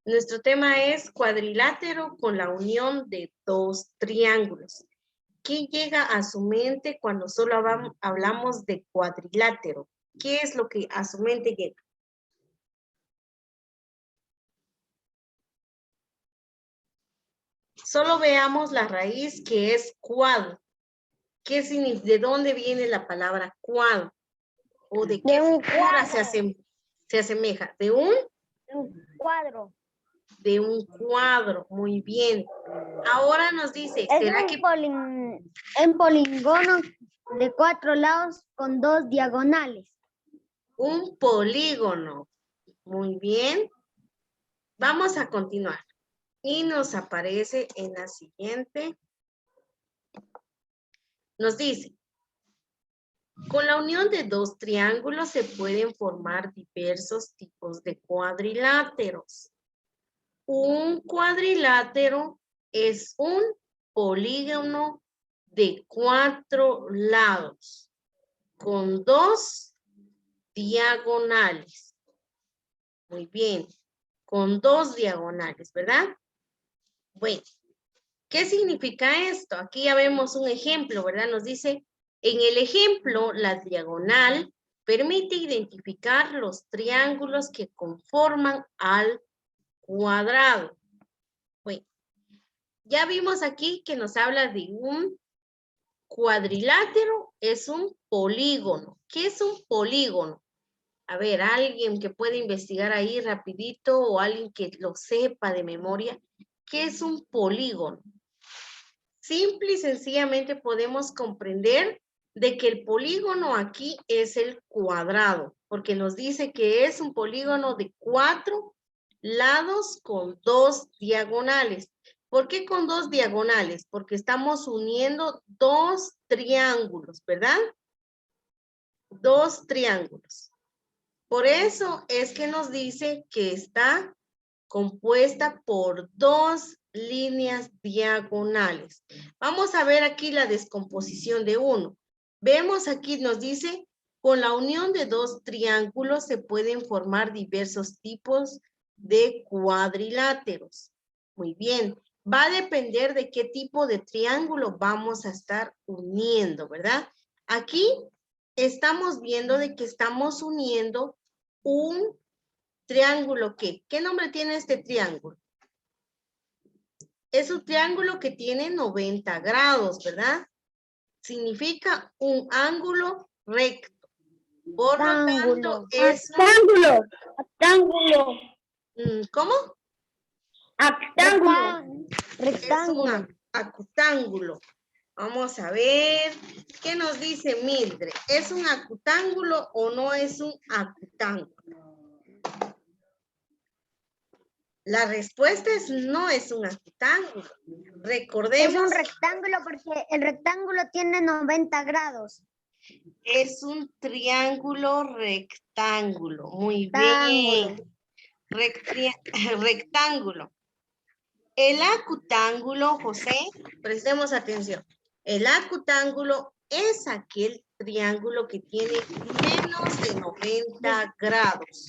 Nuestro tema es cuadrilátero con la unión de dos triángulos. ¿Qué llega a su mente cuando solo hablamos de cuadrilátero? ¿Qué es lo que a su mente llega? Solo veamos la raíz que es cuadro. ¿Qué significa? ¿De dónde viene la palabra cuadro? ¿O de qué figura se asemeja? ¿De un cuadro? De un cuadro, muy bien. Ahora nos dice, ¿será que un polígono de 4 lados con 2 diagonales? un polígono? Muy bien. Vamos a continuar. Y nos aparece en la siguiente. Nos dice, con la unión de dos triángulos se pueden formar diversos tipos de cuadriláteros. Un cuadrilátero es un polígono de 4 lados con 2 diagonales. Muy bien, con 2 diagonales, ¿verdad? Bueno, ¿qué significa esto? Aquí ya vemos un ejemplo, ¿verdad? Nos dice, en el ejemplo, la diagonal permite identificar los triángulos que conforman al cuadrado. Bueno, ya vimos aquí que nos habla de un cuadrilátero, es un polígono. ¿Qué es un polígono? A ver, alguien que puede investigar ahí rapidito o alguien que lo sepa de memoria. ¿Qué es un polígono? Simple y sencillamente podemos comprender de que el polígono aquí es el cuadrado, porque nos dice que es un polígono de 4 lados con 2 diagonales. ¿Por qué con 2 diagonales? Porque estamos uniendo 2 triángulos, ¿verdad? 2 triángulos. Por eso es que nos dice que está compuesta por 2 líneas diagonales. Vamos a ver aquí la descomposición de uno. Vemos aquí, nos dice, con la unión de 2 triángulos se pueden formar diversos tipos de cuadriláteros. Muy bien, va a depender de qué tipo de triángulo vamos a estar uniendo, ¿verdad? Aquí estamos viendo de que estamos uniendo un triángulo que, ¿qué nombre tiene este triángulo? Es un triángulo que tiene 90 grados, ¿verdad? Significa un ángulo recto. Por lo tanto, es Rectángulo. Rectángulo. ¿cómo? Rectángulo. Es un acutángulo. Vamos a ver, ¿qué nos dice Mildred? ¿Es un acutángulo o no es un acutángulo? La respuesta es no es un rectángulo. Recordemos. Es un rectángulo porque el rectángulo tiene 90 grados. Es un triángulo rectángulo. Muy bien. Rectángulo. El acutángulo, José, prestemos atención. El acutángulo es aquel triángulo que tiene menos de 90 grados.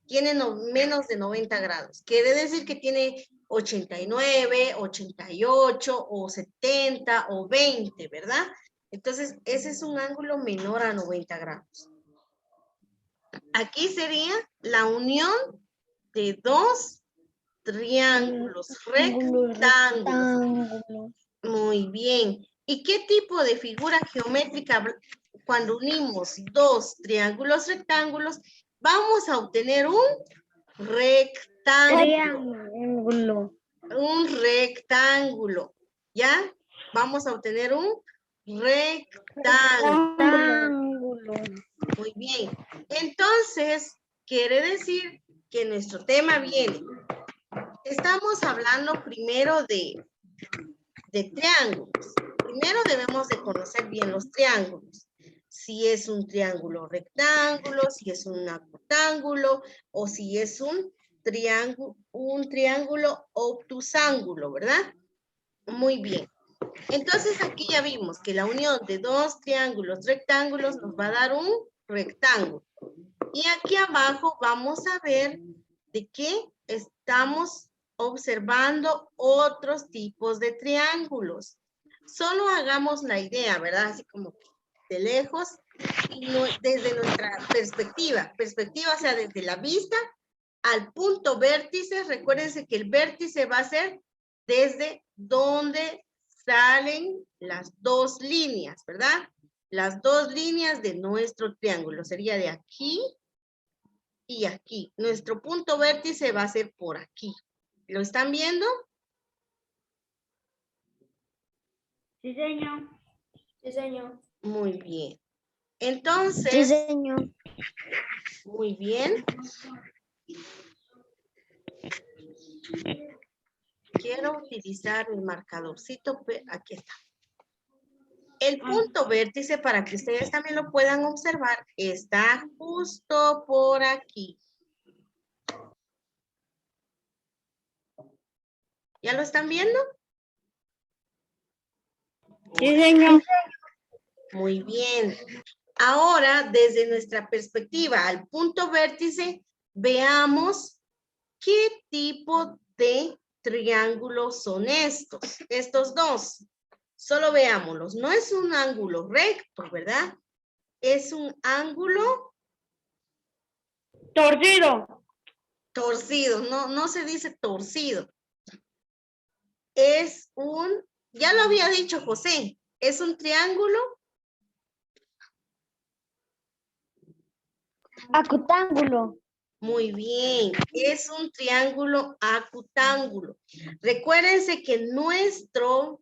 Tiene menos de 90 grados. Quiere decir que tiene 89, 88 o 70 o 20, ¿verdad? Entonces, ese es un ángulo menor a 90 grados. Aquí sería la unión de dos triángulos rectángulos. Muy bien. ¿Y qué tipo de figura geométrica cuando unimos dos triángulos rectángulos? Vamos a obtener un rectángulo. Un rectángulo. ¿Ya? Vamos a obtener un rectángulo. Muy bien. Entonces, quiere decir que nuestro tema viene. Estamos hablando primero de triángulos. Primero debemos de conocer bien los triángulos. Si es un triángulo rectángulo, si es un acutángulo o si es un triángulo obtusángulo, ¿verdad? Muy bien. Entonces aquí ya vimos que la unión de dos triángulos rectángulos nos va a dar un rectángulo. Y aquí abajo vamos a ver de que estamos observando otros tipos de triángulos. Solo hagamos la idea, ¿verdad? Así como de lejos, y desde nuestra perspectiva, o sea, desde la vista al punto vértice. Recuérdense que el vértice va a ser desde donde salen las dos líneas, ¿verdad? Las dos líneas de nuestro triángulo. Sería de aquí y aquí. Nuestro punto vértice va a ser por aquí. ¿Lo están viendo? Sí, señor. Sí, señor. Muy bien. Sí, Entonces, señor. muy bien. Quiero utilizar el marcadorcito. Aquí está. El punto vértice, para que ustedes también lo puedan observar, está justo por aquí. ¿Ya lo están viendo? Sí, señor. Muy bien. Ahora, desde nuestra perspectiva al punto vértice, veamos qué tipo de triángulos son estos. Estos dos. Solo veámoslos. No es un ángulo recto, ¿verdad? Es un ángulo Torcido. torcido. No se dice torcido. Es un, ya lo había dicho José, es un triángulo Acutángulo. muy bien, es un triángulo acutángulo. Recuérdense que nuestro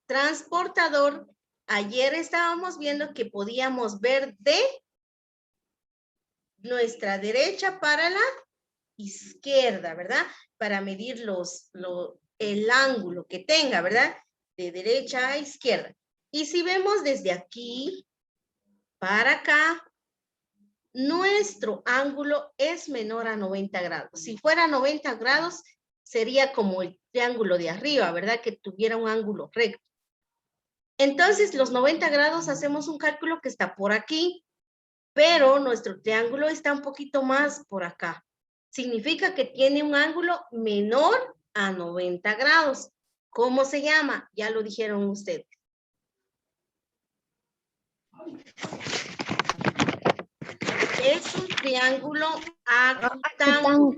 transportador, ayer estábamos viendo que podíamos ver de nuestra derecha para la izquierda, ¿verdad? Para medir el ángulo que tenga, ¿verdad? De derecha a izquierda. Y si vemos desde aquí para acá, nuestro ángulo es menor a 90 grados. Si fuera 90 grados, sería como el triángulo de arriba, ¿verdad? Que tuviera un ángulo recto. Entonces, los 90 grados hacemos un cálculo que está por aquí, pero nuestro triángulo está un poquito más por acá. Significa que tiene un ángulo menor a 90 grados. ¿Cómo se llama? Ya lo dijeron ustedes. Es un triángulo Acutángulo.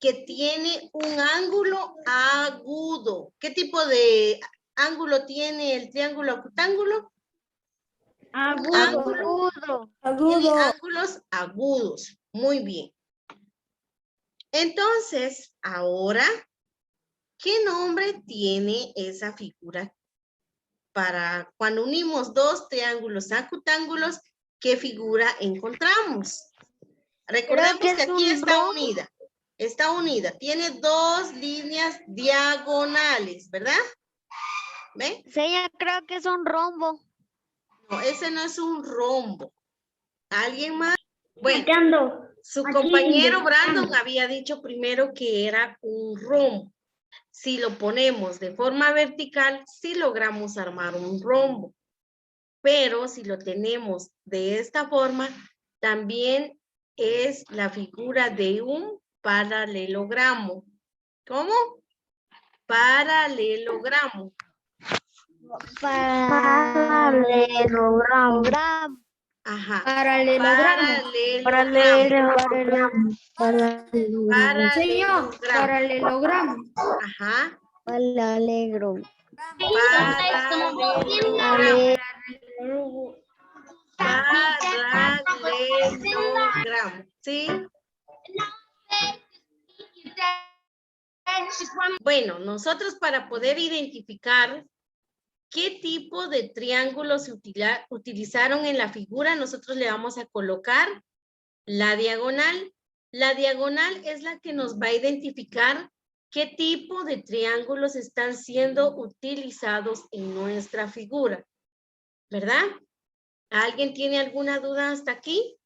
que tiene un ángulo agudo. ¿Qué tipo de ángulo tiene el triángulo acutángulo? Agudo. Tiene ángulos agudos. Muy bien. Entonces, ahora, ¿qué nombre tiene esa figura? Para cuando unimos dos triángulos acutángulos, ¿qué figura encontramos? Recordemos que aquí está unida. Está unida. Tiene dos líneas diagonales, ¿verdad? ¿Ven? Señor, creo que es un rombo. No, ese no es un rombo. ¿Alguien más? Bueno, Marcando. su Aquí, compañero indicando. Brandon había dicho primero que era un rombo. Si lo ponemos de forma vertical, sí logramos armar un rombo. Pero si lo tenemos de esta forma, también es la figura de un paralelogramo. ¿Cómo? Paralelogramo. Paralelogramo. Ajá. Paralelogramo. Paralelogramo. Señor, Paralelogramo. paralelogramo. Ajá. Paralelogramo. Paralelogramo. ¿Sí? Bueno, nosotros para poder identificar qué tipo de triángulo se utilizaron en la figura, nosotros le vamos a colocar la diagonal. La diagonal es la que nos va a identificar qué tipo de triángulos están siendo utilizados en nuestra figura, ¿verdad? ¿Alguien tiene alguna duda hasta aquí?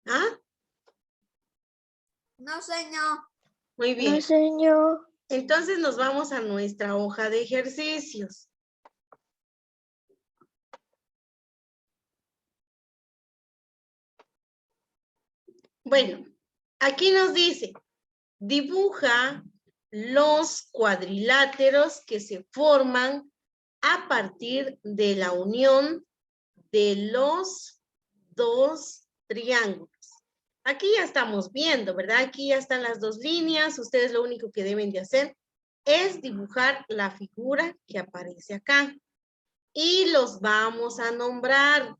¿Ah? No, señor. Muy bien. No, señor. Entonces nos vamos a nuestra hoja de ejercicios. Bueno, aquí nos dice, dibuja los cuadriláteros que se forman a partir de la unión de los dos triángulos. Aquí ya estamos viendo, ¿verdad? Aquí ya están las dos líneas. Ustedes lo único que deben de hacer es dibujar la figura que aparece acá. Y los vamos a nombrar.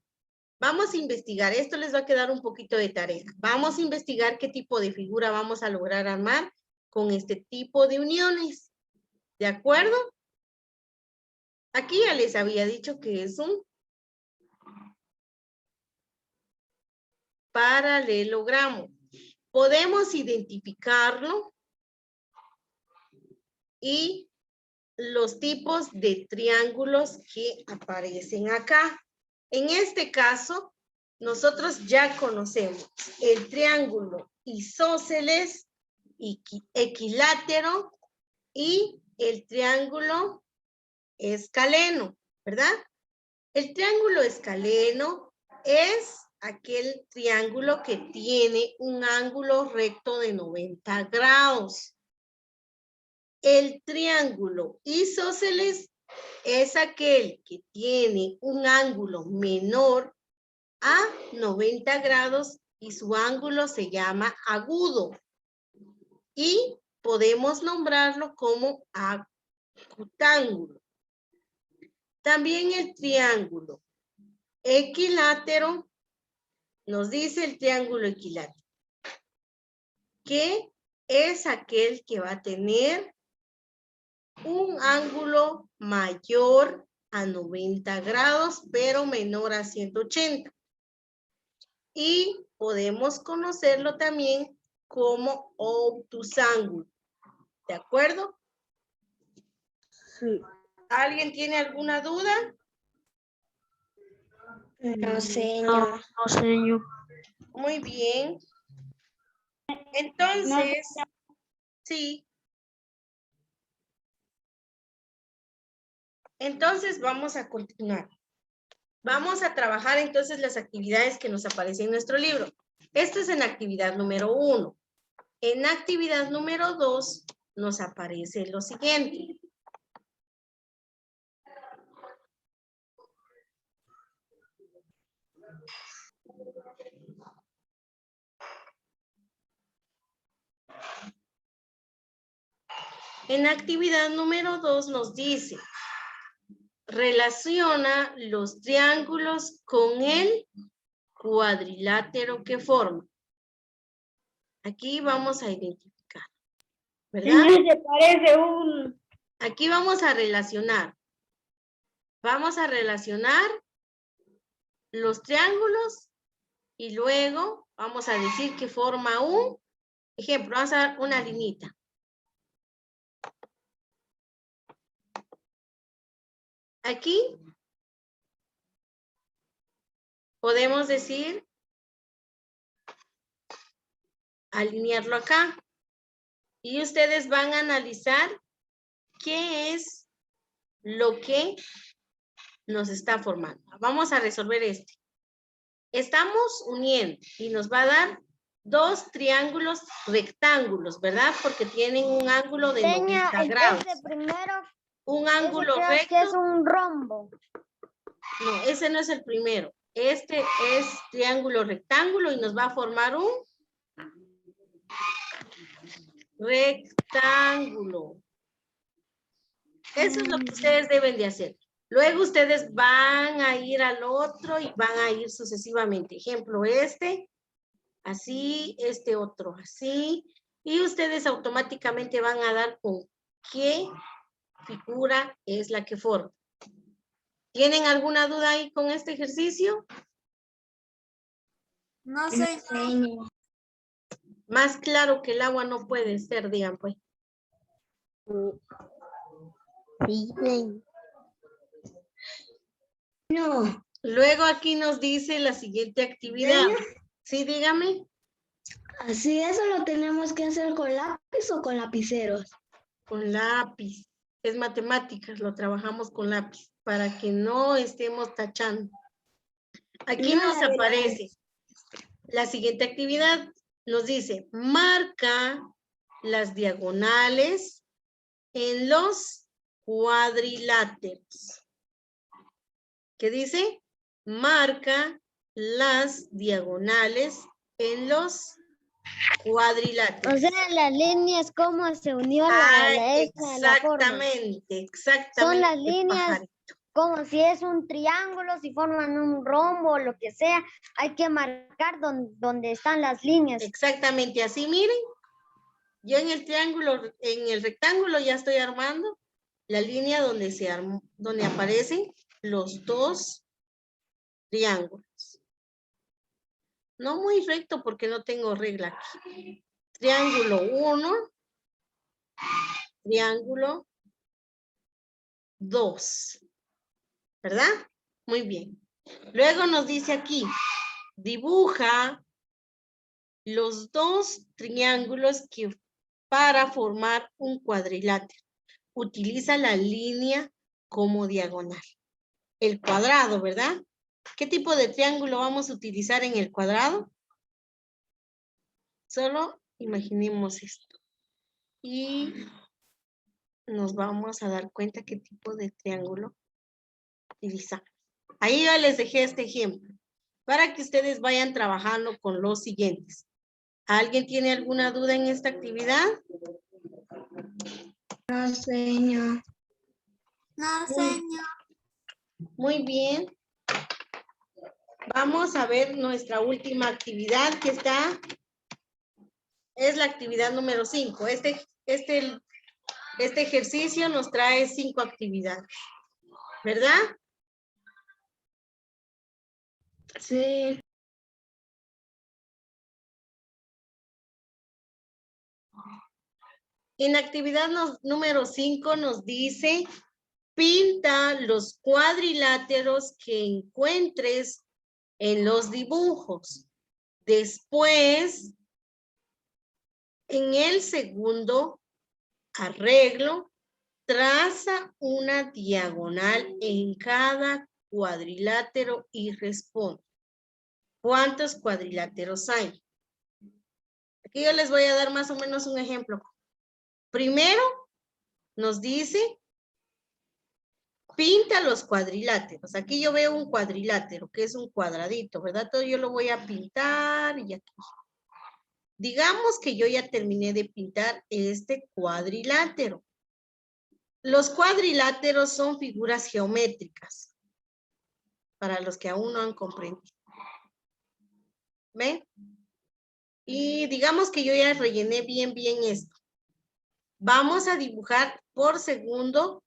Vamos a investigar. Esto les va a quedar un poquito de tarea. Vamos a investigar qué tipo de figura vamos a lograr armar con este tipo de uniones. ¿De acuerdo? Aquí ya les había dicho que es un paralelogramo. Podemos identificarlo y los tipos de triángulos que aparecen acá. En este caso, nosotros ya conocemos el triángulo isósceles, equilátero y el triángulo escaleno, ¿verdad? El triángulo escaleno es aquel triángulo que tiene un ángulo recto de 90 grados. El triángulo isósceles es aquel que tiene un ángulo menor a 90 grados y su ángulo se llama agudo. Y podemos nombrarlo como acutángulo. También el triángulo equilátero, nos dice el triángulo equilátero, que es aquel que va a tener un ángulo mayor a 90 grados, pero menor a 180. Y podemos conocerlo también como obtusángulo. ¿De acuerdo? Sí. ¿Alguien tiene alguna duda? No, señor. No, señor. Muy bien. Entonces, sí. Entonces vamos a continuar. Vamos a trabajar entonces las actividades que nos aparecen en nuestro libro. Esto es en actividad número 1. En actividad número 2 nos aparece lo siguiente. En actividad número 2 nos dice, relaciona los triángulos con el cuadrilátero que forman. Aquí vamos a identificar, ¿verdad? Se parece un... Aquí vamos a relacionar. Vamos a relacionar los triángulos y luego vamos a decir que forma un ejemplo. Vamos a dar una liñita. Aquí podemos decir, alinearlo acá. Y ustedes van a analizar qué es lo que nos está formando. Vamos a resolver este. Estamos uniendo y nos va a dar dos triángulos rectángulos, ¿verdad? Porque tienen un ángulo de 90 grados. Este primero, Un ángulo creo recto. que es un rombo. No, ese no es el primero. Este es triángulo rectángulo y nos va a formar un rectángulo. Eso es lo que ustedes deben de hacer. Luego ustedes van a ir al otro y van a ir sucesivamente. Ejemplo, este, así, este otro, así. Y ustedes automáticamente van a dar con qué figura es la que forma. ¿Tienen alguna duda ahí con este ejercicio? No sé. Más claro que el agua no puede ser, digan pues. Sí. No. Luego aquí nos dice la siguiente actividad. Sí, dígame. Así eso lo tenemos que hacer con lápiz o con lapiceros. Con lápiz. Es matemáticas, lo trabajamos con lápiz para que no estemos tachando. Aquí nos aparece la siguiente actividad. nos dice, marca las diagonales en los cuadriláteros. ¿Qué dice? Marca las diagonales en los cuadriláteros. O sea, las líneas, cómo se unió la forma. Exactamente. Son las líneas, pajarito. como si es un triángulo, si forman un rombo, lo que sea, hay que marcar donde están las líneas. Exactamente, así miren. Yo en el triángulo, en el rectángulo ya estoy armando la línea donde aparecen los dos triángulos. No muy recto porque no tengo regla aquí. Triángulo 1, triángulo 2. ¿Verdad? Muy bien. Luego nos dice aquí, dibuja los dos triángulos que para formar un cuadrilátero. Utiliza la línea como diagonal. El cuadrado, ¿verdad? ¿Qué tipo de triángulo vamos a utilizar en el cuadrado? Solo imaginemos esto. Y nos vamos a dar cuenta qué tipo de triángulo utilizamos. Ahí ya les dejé este ejemplo para que ustedes vayan trabajando con los siguientes. ¿Alguien tiene alguna duda en esta actividad? No, señor. No, señor. Muy bien. Vamos a ver nuestra última actividad que es la actividad número 5. Este ejercicio nos trae 5 actividades, ¿verdad? Sí. En la actividad número 5 nos dice, pinta los cuadriláteros que encuentres en los dibujos. Después, en el segundo arreglo, traza una diagonal en cada cuadrilátero y responde. ¿Cuántos cuadriláteros hay? Aquí yo les voy a dar más o menos un ejemplo. Primero, nos dice, pinta los cuadriláteros. Aquí yo veo un cuadrilátero, que es un cuadradito, ¿verdad? Todo yo lo voy a pintar y aquí. Digamos que yo ya terminé de pintar este cuadrilátero. Los cuadriláteros son figuras geométricas, para los que aún no han comprendido. ¿Ven? Y digamos que yo ya rellené bien esto. Vamos a dibujar por segundo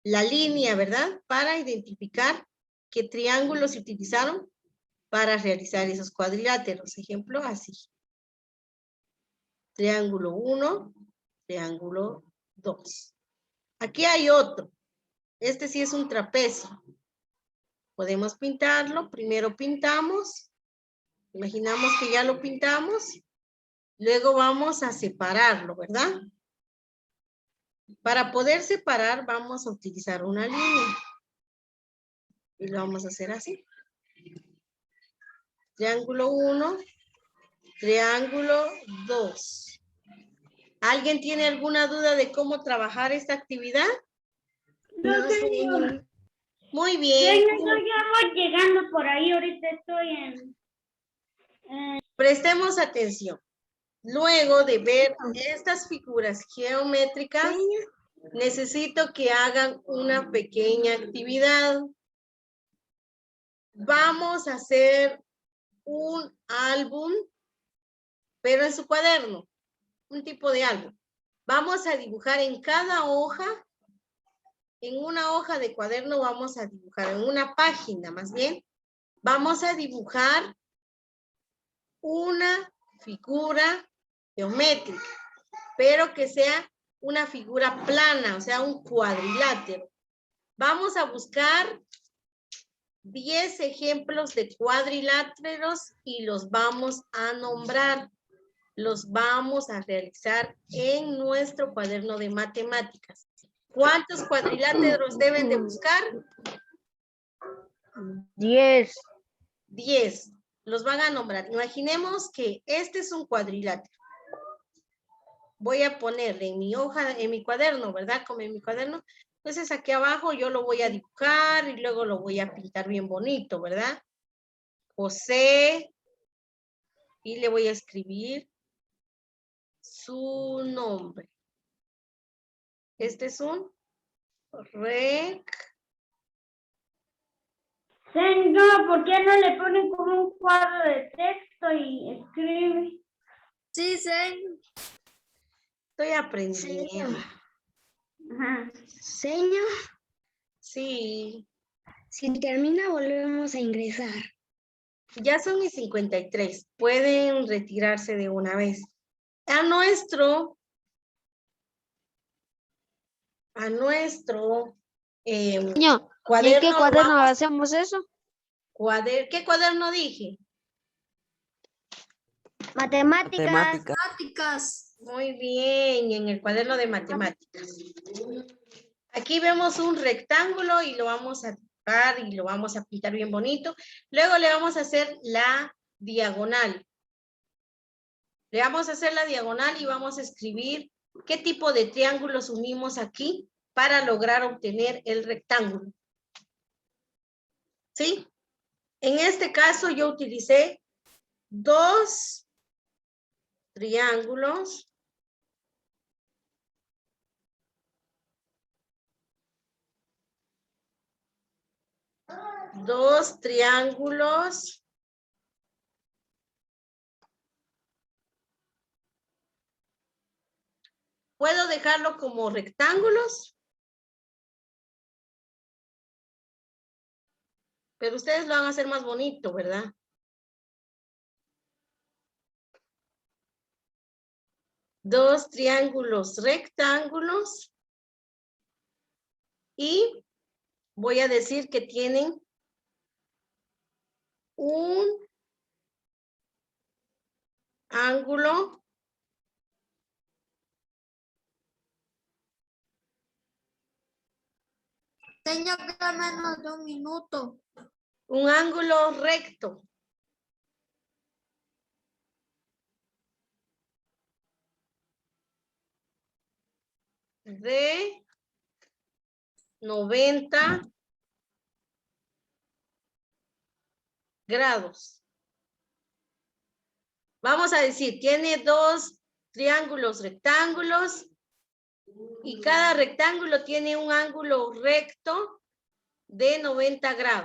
la línea, ¿verdad? Para identificar qué triángulos se utilizaron para realizar esos cuadriláteros. Ejemplo, así. Triángulo 1, triángulo 2. Aquí hay otro. Este sí es un trapecio. Podemos pintarlo. Primero pintamos. Imaginamos que ya lo pintamos. Luego vamos a separarlo, ¿verdad? Para poder separar vamos a utilizar una línea. Y lo vamos a hacer así. Triángulo 1, triángulo 2. ¿Alguien tiene alguna duda de cómo trabajar esta actividad? No, señor. Muy bien. Señor, yo ya voy llegando por ahí. Ahorita estoy en... Prestemos atención. Luego de ver estas figuras geométricas, necesito que hagan una pequeña actividad. Vamos a hacer un álbum, pero en su cuaderno, un tipo de álbum. Vamos a dibujar en cada hoja, en una hoja de cuaderno vamos a dibujar, en una página más bien, vamos a dibujar una figura geométrica, pero que sea una figura plana, o sea, un cuadrilátero. Vamos a buscar 10 ejemplos de cuadriláteros y los vamos a nombrar. Los vamos a realizar en nuestro cuaderno de matemáticas. ¿Cuántos cuadriláteros deben de buscar? 10. 10. los van a nombrar. Imaginemos que este es un cuadrilátero. Voy a ponerle en mi hoja, en mi cuaderno, ¿verdad? Como en mi cuaderno. Entonces aquí abajo yo lo voy a dibujar y luego lo voy a pintar bien bonito, ¿verdad? José. Y le voy a escribir su nombre. Este es un Señor, ¿por qué no le ponen como un cuadro de texto y escribe? Sí, señor. Estoy aprendiendo. Ajá. Señor, Sí, si termina volvemos a ingresar. ya son mis 53. Pueden retirarse de una vez. A nuestro Señor, ¿y en cuaderno qué lo cuaderno vamos- hacemos eso? ¿Qué cuaderno dije? Matemáticas. Matemáticas. Muy bien, en el cuaderno de matemáticas. Aquí vemos un rectángulo y lo vamos a dibujar y lo vamos a pintar bien bonito. Luego le vamos a hacer la diagonal. Le vamos a hacer la diagonal y vamos a escribir qué tipo de triángulos unimos aquí para lograr obtener el rectángulo. ¿Sí? En este caso yo utilicé 2 triángulos. Dos triángulos. ¿Puedo dejarlo como rectángulos? Pero ustedes lo van a hacer más bonito, ¿verdad? Dos triángulos rectángulos. Y voy a decir que tienen un ángulo Señor, queda menos de un minuto. un ángulo recto. De 90 grados. Vamos a decir, tiene 2 triángulos rectángulos y cada rectángulo tiene un ángulo recto de 90 grados.